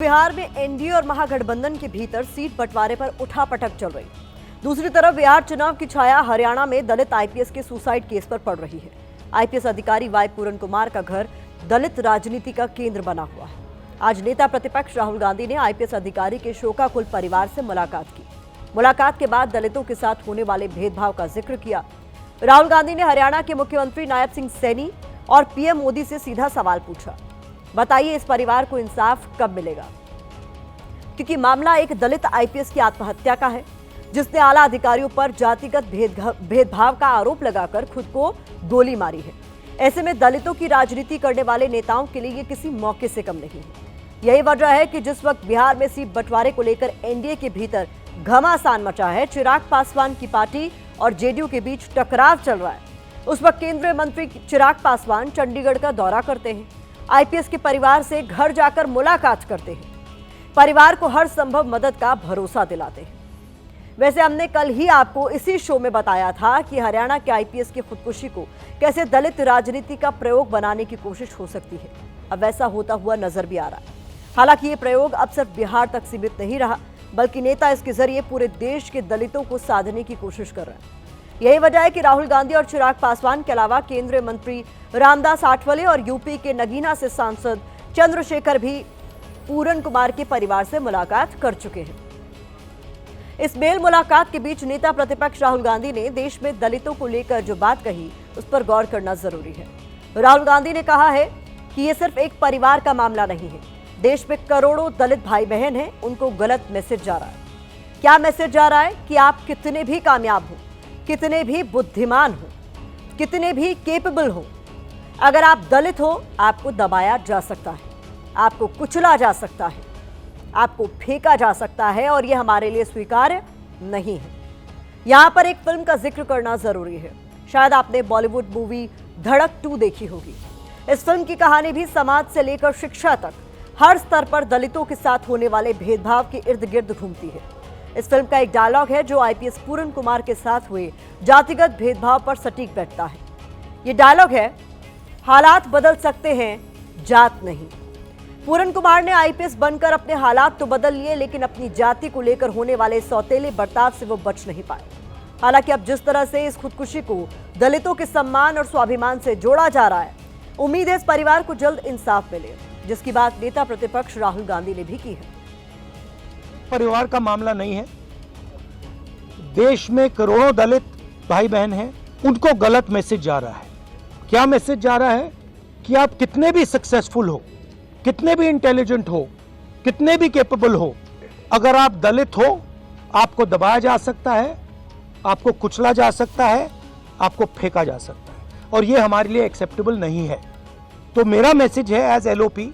बिहार में एनडीए और महागठबंधन के भीतर सीट बंटवारे पर उठापटक चल रही। दूसरी तरफ बिहार चुनाव की छाया हरियाणा में दलित आईपीएस के सुसाइड केस पर पड़ रही है। आईपीएस अधिकारी वाई पूरन कुमार का घर दलित राजनीति का केंद्र बना हुआ है। आज नेता प्रतिपक्ष राहुल गांधी ने आईपीएस अधिकारी के शोकाकुल परिवार से मुलाकात की। मुलाकात के बाद दलितों के साथ होने वाले भेदभाव का जिक्र किया। राहुल गांधी ने हरियाणा के मुख्यमंत्री नायब सिंह सैनी और पीएम मोदी से सीधा सवाल पूछा, बताइए इस परिवार को इंसाफ कब मिलेगा? क्योंकि मामला एक दलित आईपीएस की आत्महत्या का है, जिसने आला अधिकारियों पर जातिगत भेदभाव का आरोप लगाकर खुद को गोली मारी है। ऐसे में दलितों की राजनीति करने वाले नेताओं के लिए ये किसी मौके से कम नहीं है। यही वजह है कि जिस वक्त बिहार में सीट बंटवारे को लेकर एनडीए के भीतर घमासान मचा है, चिराग पासवान की पार्टी और जेडीयू के बीच टकराव चल रहा है, उस वक्त केंद्रीय मंत्री चिराग पासवान चंडीगढ़ का दौरा करते हैं, आईपीएस के परिवार से घर जाकर मुलाकात करते हैं, परिवार को हर संभव मदद का भरोसा दिलाते हैं। वैसे हमने कल ही आपको इसी शो में बताया था कि हरियाणा के आईपीएस की खुदकुशी को कैसे दलित राजनीति का प्रयोग बनाने की कोशिश हो सकती है। अब वैसा होता हुआ नजर भी आ रहा है। हालांकि ये प्रयोग अब सिर्फ बिहार तक सीमित नहीं रहा, बल्कि नेता इसके जरिए पूरे देश के दलितों को साधने की कोशिश कर रहे हैं। यही वजह है कि राहुल गांधी और चिराग पासवान के अलावा केंद्रीय मंत्री रामदास आठवले और यूपी के नगीना से सांसद चंद्रशेखर भी पूरन कुमार के परिवार से मुलाकात कर चुके हैं। इस मेल मुलाकात के बीच नेता प्रतिपक्ष राहुल गांधी ने देश में दलितों को लेकर जो बात कही, उस पर गौर करना जरूरी है। राहुल गांधी ने कहा है कि यह सिर्फ एक परिवार का मामला नहीं है, देश में करोड़ों दलित भाई बहन हैं, उनको गलत मैसेज जा रहा है। क्या मैसेज जा रहा है? कि आप कितने भी कामयाब हो, कितने भी बुद्धिमान हो, कितने भी केपेबल हो, अगर आप दलित हो, आपको दबाया जा सकता है, आपको कुचला जा सकता है, आपको फेंका जा सकता है, और यह हमारे लिए स्वीकार्य नहीं है। यहां पर एक फिल्म का जिक्र करना जरूरी है। शायद आपने बॉलीवुड मूवी धड़क 2 देखी होगी। इस फिल्म की कहानी भी समाज से लेकर शिक्षा तक हर स्तर पर दलितों के साथ होने वाले भेदभाव के इर्द गिर्द घूमती है। इस फिल्म का एक डायलॉग है जो आईपीएस पूरन कुमार के साथ हुए जातिगत भेदभाव पर सटीक बैठता है। ये डायलॉग है, हालात बदल सकते हैं, जात नहीं। पूरन कुमार ने आईपीएस बनकर अपने हालात तो बदल लिए, लेकिन अपनी जाति को लेकर होने वाले सौतेले बर्ताव से वो बच नहीं पाए। हालांकि अब जिस तरह से इस खुदकुशी को दलितों के सम्मान और स्वाभिमान से जोड़ा जा रहा है, उम्मीद है इस परिवार को जल्द इंसाफ मिले, जिसकी बात नेता प्रतिपक्ष राहुल गांधी ने भी की है। परिवार का मामला नहीं है। देश में करोड़ों दलित भाई बहन हैं, उनको गलत मैसेज जा रहा है। क्या मैसेज जा रहा है? कि आप कितने भी सक्सेसफुल हो, कितने भी इंटेलिजेंट हो, कितने भी कैपेबल हो, अगर आप दलित हो, आपको दबाया जा सकता है, आपको कुचला जा सकता है, आपको फेंका जा सकता है, और ये हमारे लिए एक्सेप्टेबल नहीं है। तो मेरा मैसेज है as LOP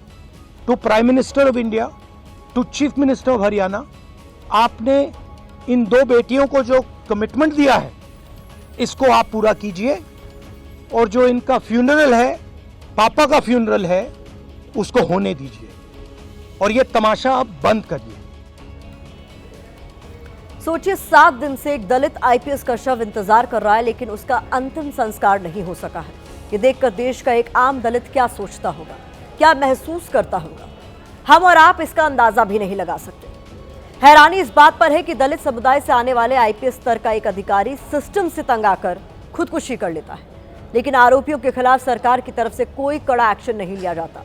to prime minister of India, to chief minister of Haryana, आपने इन 2 बेटियों को जो कमिटमेंट दिया है, इसको आप पूरा कीजिए, और जो इनका फ्यूनरल है, पापा का फ्यूनरल है, उसको होने दीजिए, और ये तमाशा अब बंद करिए। सोचिए, 7 दिन से एक दलित आईपीएस का शव इंतजार कर रहा है, लेकिन उसका अंतिम संस्कार नहीं हो सका है। ये देखकर देश का एक आम दलित क्या सोचता होगा, क्या महसूस करता होगा, हम और आप इसका अंदाजा भी नहीं लगा सकते। हैरानी इस बात पर है कि दलित समुदाय से आने वाले आईपीएस स्तर का एक अधिकारी सिस्टम से तंग आकर खुदकुशी कर लेता है, लेकिन आरोपियों के खिलाफ सरकार की तरफ से कोई कड़ा एक्शन नहीं लिया जाता।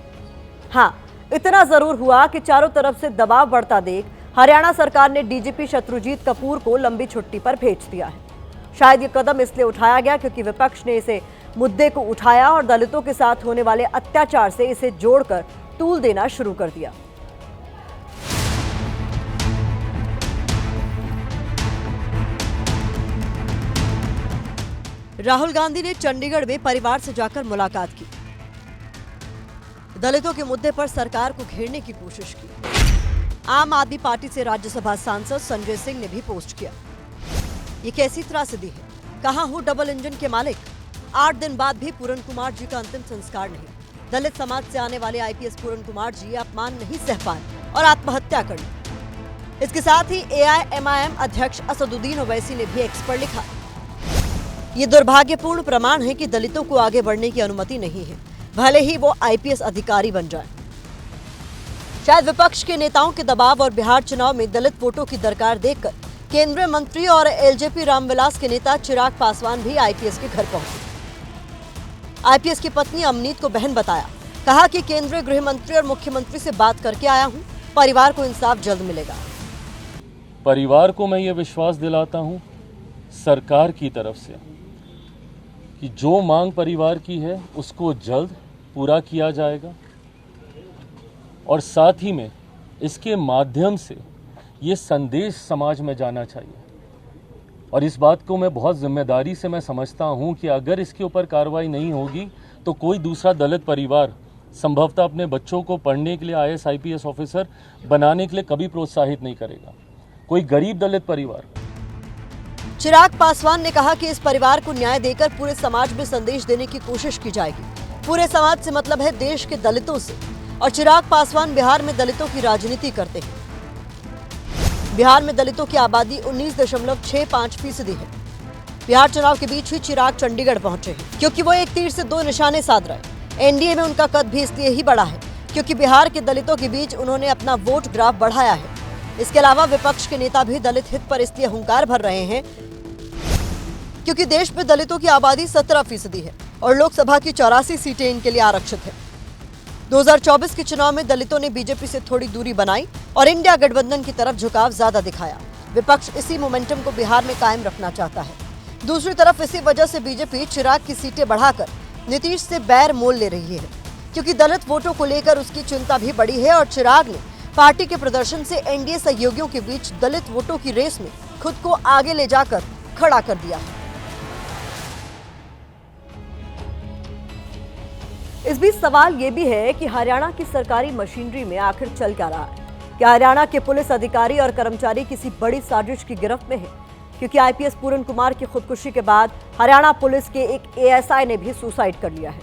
हाँ, इतना जरूर हुआ कि चारों तरफ से दबाव बढ़ता देख हरियाणा सरकार ने डीजीपी शत्रुजीत कपूर को लंबी छुट्टी पर भेज दिया है। शायद ये कदम इसलिए उठाया गया क्योंकि विपक्ष ने इसे मुद्दे को उठाया और दलितों के साथ होने वाले अत्याचार से इसे जोड़कर तूल देना शुरू कर दिया। राहुल गांधी ने चंडीगढ़ में परिवार से जाकर मुलाकात की, दलितों के मुद्दे पर सरकार को घेरने की कोशिश की। आम आदमी पार्टी से राज्यसभा सांसद संजय सिंह ने भी पोस्ट किया, ये कैसी त्रासदी है, कहां हो डबल इंजन के मालिक। 8 दिन बाद भी पूरन कुमार जी का अंतिम संस्कार नहीं। दलित समाज से आने वाले आईपीएस पूरन कुमार जी अपमान नहीं सह पाए और आत्महत्या कर ली। इसके साथ ही एआईएमआईएम अध्यक्ष असदुद्दीन ओवैसी ने भी एक्स पर लिखा, ये दुर्भाग्यपूर्ण प्रमाण है कि दलितों को आगे बढ़ने की अनुमति नहीं है, भले ही वो आईपीएस अधिकारी बन जाए। शायद विपक्ष के नेताओं के दबाव और बिहार चुनाव में दलित वोटों की दरकार देखकर केंद्रीय मंत्री और एलजेपी रामविलास के नेता चिराग पासवान भी आईपीएस के घर पहुंचे। आईपीएस की पत्नी अमनीत को बहन बताया, कहा कि केंद्रीय गृह मंत्री और मुख्यमंत्री से बात करके आया हूं, परिवार को इंसाफ जल्द मिलेगा। परिवार को मैं ये विश्वास दिलाता हूं सरकार की तरफ से कि जो मांग परिवार की है उसको जल्द पूरा किया जाएगा और साथ ही में इसके माध्यम से ये संदेश समाज में जाना चाहिए। और इस बात को मैं बहुत जिम्मेदारी से मैं समझता हूं कि अगर इसके ऊपर कार्रवाई नहीं होगी तो कोई दूसरा दलित परिवार संभवतः अपने बच्चों को पढ़ने के लिए आईएएस आईपीएस ऑफिसर बनाने के लिए कभी प्रोत्साहित नहीं करेगा, कोई गरीब दलित परिवार। चिराग पासवान ने कहा कि इस परिवार को न्याय देकर पूरे समाज में संदेश देने की कोशिश की जाएगी। पूरे समाज से मतलब है देश के दलितों से, और चिराग पासवान बिहार में दलितों की राजनीति करते हैं। बिहार में दलितों की आबादी 19.65% है। बिहार चुनाव के बीच ही चिराग चंडीगढ़ पहुंचे हैं, क्योंकि वो एक तीर से दो निशाने साध रहे। एनडीए में उनका कद भी इसलिए ही बढ़ा है क्योंकि बिहार के दलितों के बीच उन्होंने अपना वोट ग्राफ बढ़ाया है। इसके अलावा विपक्ष के नेता भी दलित हित पर इसलिए हुंकार भर रहे हैं क्योंकि देश में दलितों की आबादी 17% है और लोकसभा की 84 सीटें इनके लिए आरक्षित है। 2024 के चुनाव में दलितों ने बीजेपी से थोड़ी दूरी बनाई और इंडिया गठबंधन की तरफ झुकाव ज्यादा दिखाया। विपक्ष इसी मोमेंटम को बिहार में कायम रखना चाहता है। दूसरी तरफ इसी वजह से बीजेपी चिराग की सीटें बढ़ाकर नीतीश से बैर मोल ले रही है, क्योंकि दलित वोटों को लेकर उसकी चिंता भी बढ़ी है और चिराग ने पार्टी के प्रदर्शन से एनडीए सहयोगियों के बीच दलित वोटों की रेस में खुद को आगे ले जाकर खड़ा कर दिया है। इस बीच सवाल ये भी है कि हरियाणा की सरकारी मशीनरी में आखिर चल क्या रहा है। क्या हरियाणा के पुलिस अधिकारी और कर्मचारी किसी बड़ी साजिश की गिरफ्त में हैं? क्योंकि आईपीएस पूरन कुमार की खुदकुशी के बाद हरियाणा पुलिस के एक एएसआई ने भी सुसाइड कर लिया है।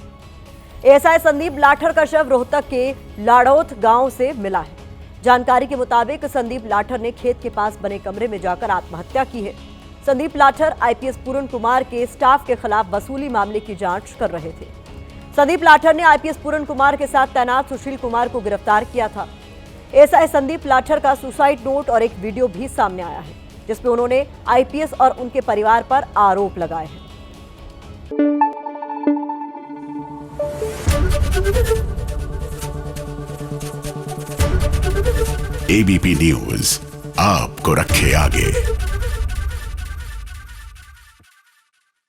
एएसआई संदीप लाठर का शव रोहतक के लाड़ौथ गांव से मिला है। जानकारी के मुताबिक संदीप लाठर ने खेत के पास बने कमरे में जाकर आत्महत्या की है। संदीप लाठर आईपीएस पूरन कुमार के स्टाफ के खिलाफ वसूली मामले की जांच कर रहे थे। संदीप लाठर ने आईपीएस पूरन कुमार के साथ तैनात सुशील कुमार को गिरफ्तार किया था। एएसआई संदीप लाठर का सुसाइड नोट और एक वीडियो भी सामने आया है, जिसमें उन्होंने आईपीएस और उनके परिवार पर आरोप लगाए हैं। एबीपी न्यूज आपको रखे आगे।